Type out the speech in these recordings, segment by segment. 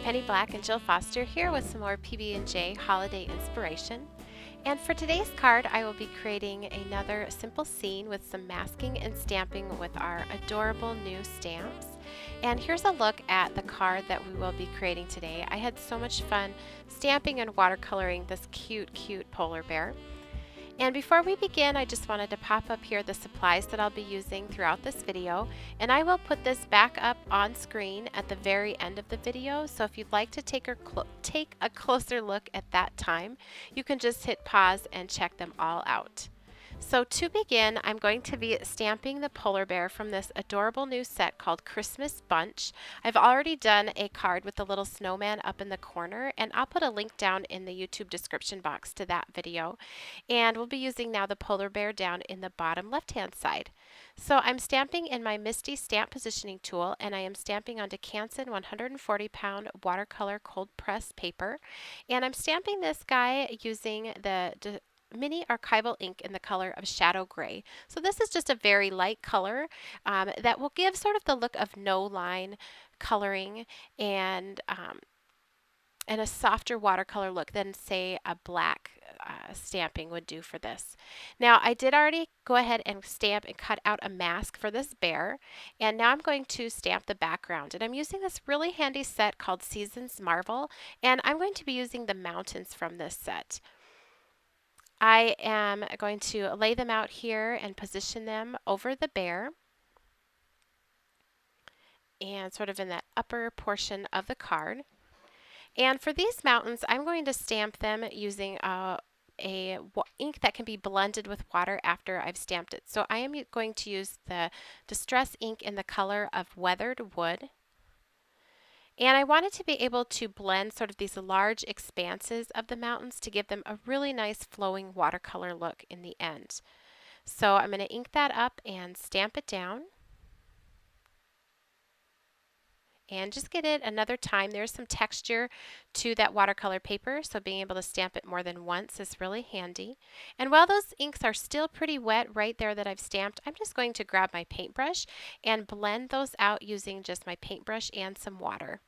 Penny Black and Jill Foster here with some more PB&J holiday inspiration. And for today's card, I will be creating another simple scene with some masking and stamping with our adorable new stamps. And here's a look at the card that we will be creating today. I had so much fun stamping and watercoloring this cute polar bear. And before we begin, I just wanted to pop up here the supplies that I'll be using throughout this video, and I will put this back up on screen at the very end of the video, so if you'd like to take a closer look at that time, you can just hit pause and check them all out. So to begin, I'm going to be stamping the polar bear from this adorable new set called Christmas Bunch. I've already done a card with the little snowman up in the corner, and I'll put a link down in the YouTube description box to that video. And we'll be using now the polar bear down in the bottom left-hand side. So I'm stamping in my Misty Stamp Positioning Tool, and I am stamping onto Canson 140-pound watercolor cold press paper. And I'm stamping this guy using the mini archival ink in the color of shadow gray. So this is just a very light color that will give sort of the look of no line coloring and a softer watercolor look than say a black stamping would do for this. Now I did already go ahead and stamp and cut out a mask for this bear, and now I'm going to stamp the background, and I'm using this really handy set called Seasons Marvel, and I'm going to be using the mountains from this set. I am going to lay them out here and position them over the bear and sort of in that upper portion of the card. And for these mountains, I'm going to stamp them using ink that can be blended with water after I've stamped it. So I am going to use the Distress ink in the color of Weathered Wood. And I wanted to be able to blend sort of these large expanses of the mountains to give them a really nice flowing watercolor look in the end. So I'm going to ink that up and stamp it down. And just get it another time. There's some texture to that watercolor paper, so being able to stamp it more than once is really handy. And while those inks are still pretty wet right there that I've stamped, I'm just going to grab my paintbrush and blend those out using just my paintbrush and some water.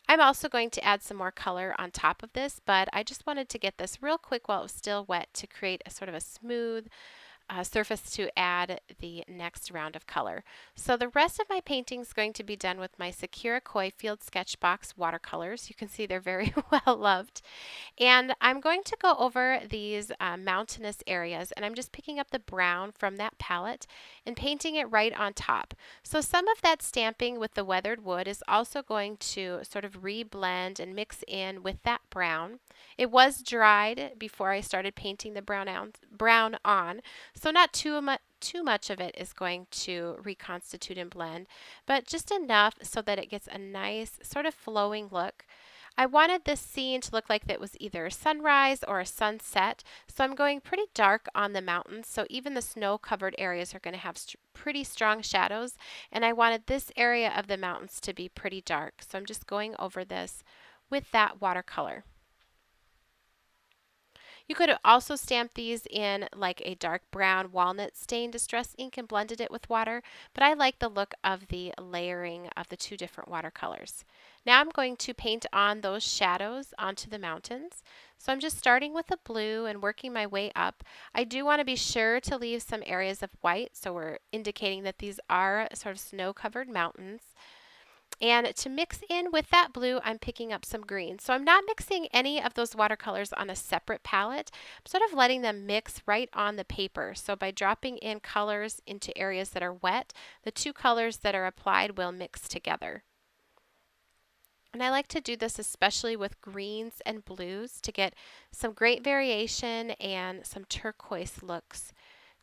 I'm also going to add some more color on top of this, but I just wanted to get this real quick while it was still wet to create a sort of a smooth surface to add the next round of color. So the rest of my painting is going to be done with my Sakura Koi Field Sketchbox watercolors. You can see they're very well loved. And I'm going to go over these mountainous areas, and I'm just picking up the brown from that palette and painting it right on top. So some of that stamping with the Weathered Wood is also going to sort of reblend and mix in with that brown. It was dried before I started painting the brown on, so not too much of it is going to reconstitute and blend, but just enough so that it gets a nice sort of flowing look. I wanted this scene to look like it was either a sunrise or a sunset, so I'm going pretty dark on the mountains, so even the snow-covered areas are going to have pretty strong shadows, and I wanted this area of the mountains to be pretty dark, so I'm just going over this with that watercolor. You could have also stamped these in like a dark brown walnut stained distress ink and blended it with water, but I like the look of the layering of the two different watercolors. Now I'm going to paint on those shadows onto the mountains. So I'm just starting with the blue and working my way up. I do want to be sure to leave some areas of white, so we're indicating that these are sort of snow-covered mountains. And to mix in with that blue, I'm picking up some green. So I'm not mixing any of those watercolors on a separate palette. I'm sort of letting them mix right on the paper. So by dropping in colors into areas that are wet, the two colors that are applied will mix together. And I like to do this especially with greens and blues to get some great variation and some turquoise looks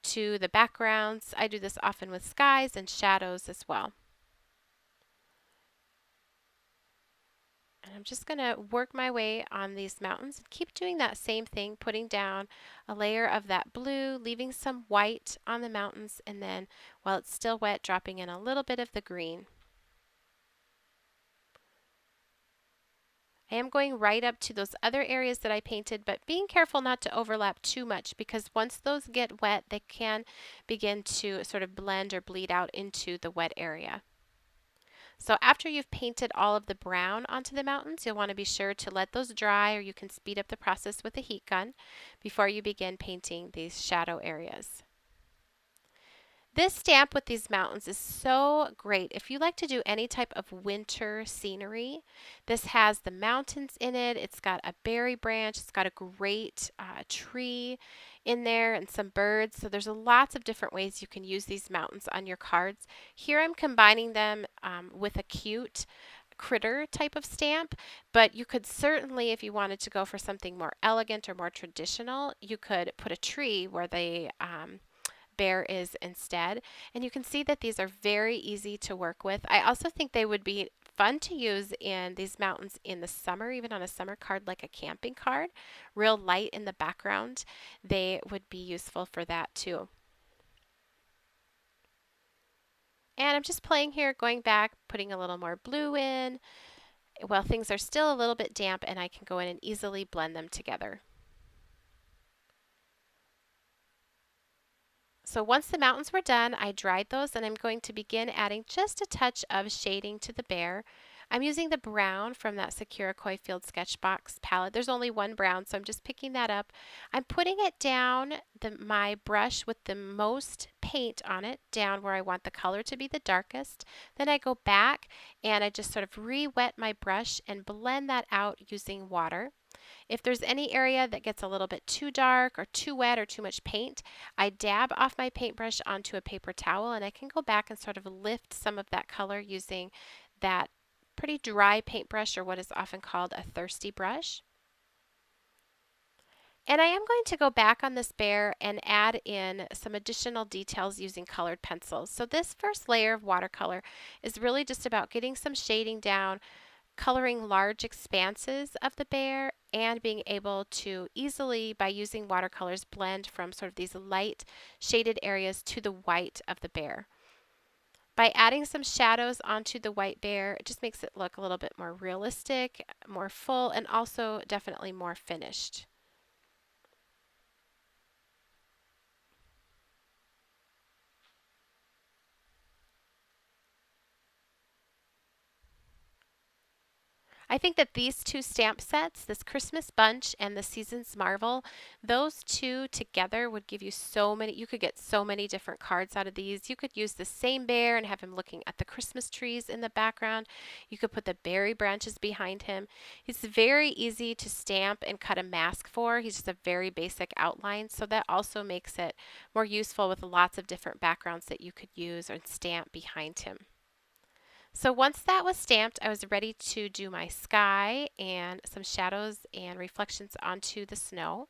to the backgrounds. I do this often with skies and shadows as well. And I'm just going to work my way on these mountains and keep doing that same thing, putting down a layer of that blue, leaving some white on the mountains, and then while it's still wet, dropping in a little bit of the green. I am going right up to those other areas that I painted, but being careful not to overlap too much, because once those get wet, they can begin to sort of blend or bleed out into the wet area. So after you've painted all of the brown onto the mountains, you'll want to be sure to let those dry, or you can speed up the process with a heat gun before you begin painting these shadow areas. This stamp with these mountains is so great. If you like to do any type of winter scenery, this has the mountains in it. It's got a berry branch. It's got a great tree in there and some birds. So there's lots of different ways you can use these mountains on your cards. Here I'm combining them with a cute critter type of stamp, but you could certainly, if you wanted to go for something more elegant or more traditional, you could put a tree where the bear is instead. And you can see that these are very easy to work with. I also think they would be fun to use in these mountains in the summer, even on a summer card like a camping card. Real light in the background. They would be useful for that too. And I'm just playing here, going back, putting a little more blue in. Well, things are still a little bit damp and I can go in and easily blend them together. So once the mountains were done, I dried those and I'm going to begin adding just a touch of shading to the bear. I'm using the brown from that Sakura Koi Field Sketchbox palette. There's only one brown, so I'm just picking that up. I'm putting it down, my brush with the most paint on it, down where I want the color to be the darkest. Then I go back and I just sort of re-wet my brush and blend that out using water. If there's any area that gets a little bit too dark or too wet or too much paint, I dab off my paintbrush onto a paper towel and I can go back and sort of lift some of that color using that pretty dry paintbrush, or what is often called a thirsty brush. And I am going to go back on this bear and add in some additional details using colored pencils. So this first layer of watercolor is really just about getting some shading down, coloring large expanses of the bear, and being able to easily, by using watercolors, blend from sort of these light shaded areas to the white of the bear. By adding some shadows onto the white bear, it just makes it look a little bit more realistic, more full, and also definitely more finished. I think that these two stamp sets, this Christmas Bunch and the Seasons Marvel, those two together would give you so many, you could get so many different cards out of these. You could use the same bear and have him looking at the Christmas trees in the background. You could put the berry branches behind him. He's very easy to stamp and cut a mask for. He's just a very basic outline, so that also makes it more useful with lots of different backgrounds that you could use or stamp behind him. So once that was stamped, I was ready to do my sky and some shadows and reflections onto the snow.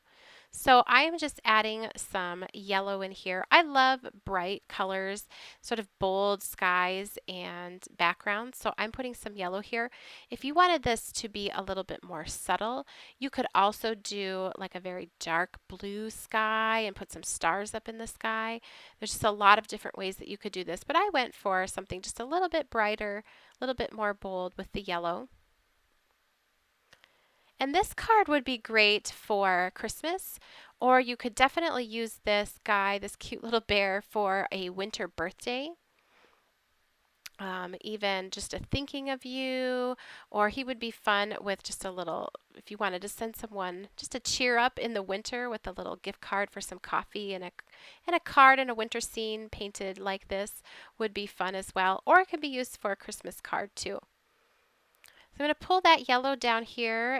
So I am just adding some yellow in here. I love bright colors, sort of bold skies and backgrounds. So I'm putting some yellow here. If you wanted this to be a little bit more subtle, you could also do like a very dark blue sky and put some stars up in the sky. There's just a lot of different ways that you could do this, but I went for something just a little bit brighter, a little bit more bold with the yellow. And this card would be great for Christmas, or you could definitely use this guy, this cute little bear, for a winter birthday. Even just a thinking of you, or he would be fun with just a little, if you wanted to send someone just to cheer up in the winter with a little gift card for some coffee, and a card and a winter scene painted like this would be fun as well, or it could be used for a Christmas card too. So I'm going to pull that yellow down here,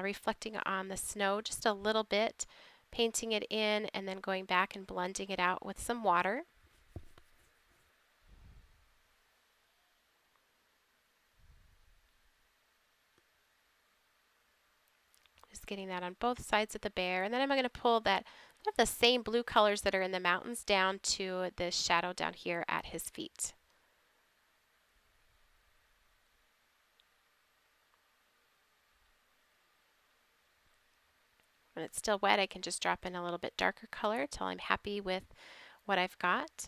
reflecting on the snow just a little bit, painting it in, and then going back and blending it out with some water. Just getting that on both sides of the bear. And then I'm going to pull that, the same blue colors that are in the mountains down to the shadow down here at his feet. When it's still wet, I can just drop in a little bit darker color until I'm happy with what I've got.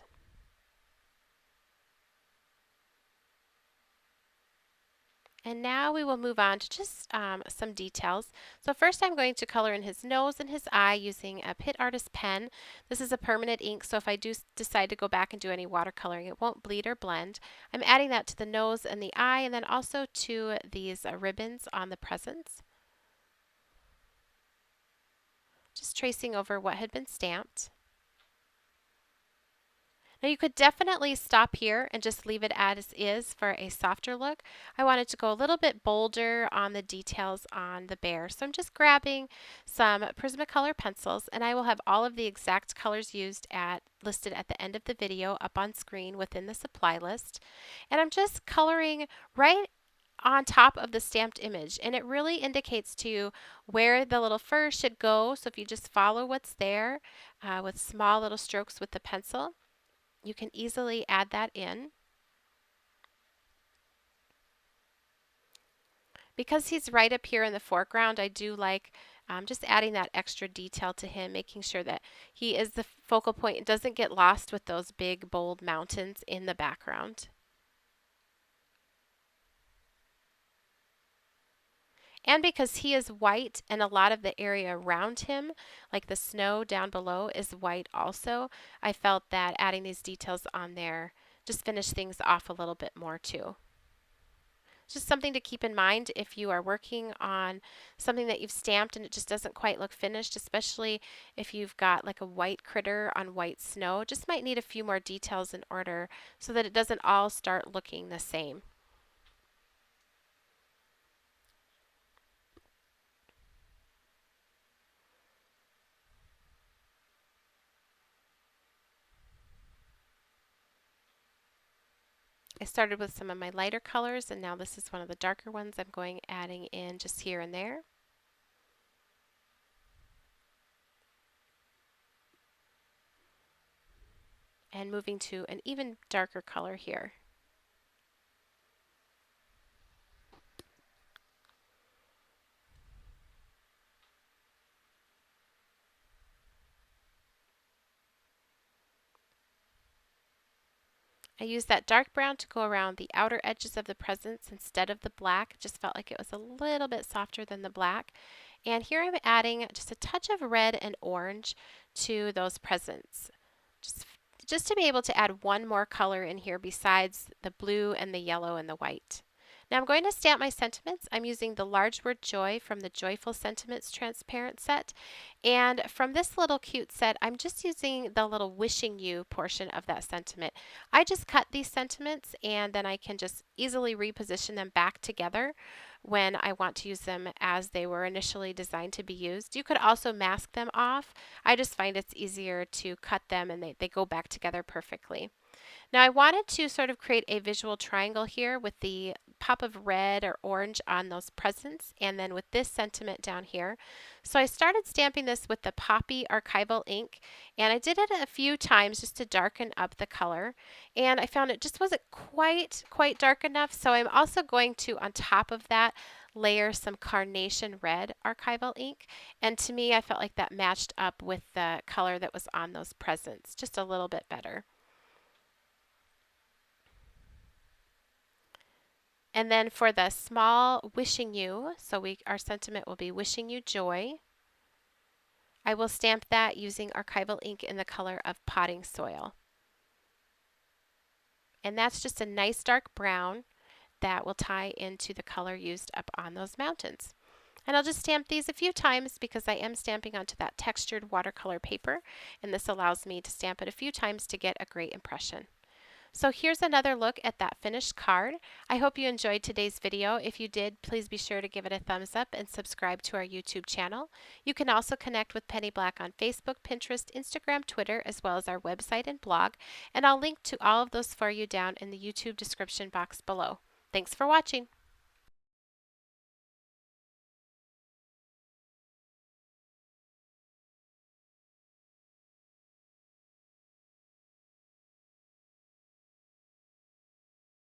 And now we will move on to just some details. So first I'm going to color in his nose and his eye using a Pitt Artist pen. This is a permanent ink, so if I do decide to go back and do any watercoloring, it won't bleed or blend. I'm adding that to the nose and the eye, and then also to these ribbons on the presents. Just tracing over what had been stamped. Now you could definitely stop here and just leave it as is for a softer look. I wanted to go a little bit bolder on the details on the bear. So I'm just grabbing some Prismacolor pencils, and I will have all of the exact colors used listed at the end of the video up on screen within the supply list. And I'm just coloring right on top of the stamped image, and it really indicates to you where the little fur should go. So if you just follow what's there with small little strokes with the pencil, you can easily add that in. Because he's right up here in the foreground, I do like just adding that extra detail to him, making sure that he is the focal point and doesn't get lost with those big, bold mountains in the background. And because he is white and a lot of the area around him, like the snow down below, is white also, I felt that adding these details on there just finished things off a little bit more too. Just something to keep in mind if you are working on something that you've stamped and it just doesn't quite look finished, especially if you've got like a white critter on white snow. Just might need a few more details in order so that it doesn't all start looking the same. I started with some of my lighter colors, and now this is one of the darker ones I'm going adding in just here and there. And moving to an even darker color here. I used that dark brown to go around the outer edges of the presents instead of the black. It just felt like it was a little bit softer than the black. And here I'm adding just a touch of red and orange to those presents. Just to be able to add one more color in here besides the blue and the yellow and the white. Now I'm going to stamp my sentiments. I'm using the large word joy from the Joyful Sentiments transparent set. And from this little cute set, I'm just using the little wishing you portion of that sentiment. I just cut these sentiments, and then I can just easily reposition them back together when I want to use them as they were initially designed to be used. You could also mask them off. I just find it's easier to cut them, and they go back together perfectly. Now I wanted to sort of create a visual triangle here with the pop of red or orange on those presents, and then with this sentiment down here. So I started stamping this with the Poppy archival ink, and I did it a few times just to darken up the color, and I found it just wasn't quite dark enough, so I'm also going to, on top of that, layer some carnation red archival ink, and to me I felt like that matched up with the color that was on those presents just a little bit better. And then for the small wishing you, so our sentiment will be wishing you joy, I will stamp that using archival ink in the color of potting soil. And that's just a nice dark brown that will tie into the color used up on those mountains. And I'll just stamp these a few times because I am stamping onto that textured watercolor paper, and this allows me to stamp it a few times to get a great impression. So here's another look at that finished card. I hope you enjoyed today's video. If you did, please be sure to give it a thumbs up and subscribe to our YouTube channel. You can also connect with Penny Black on Facebook, Pinterest, Instagram, Twitter, as well as our website and blog. And I'll link to all of those for you down in the YouTube description box below. Thanks for watching.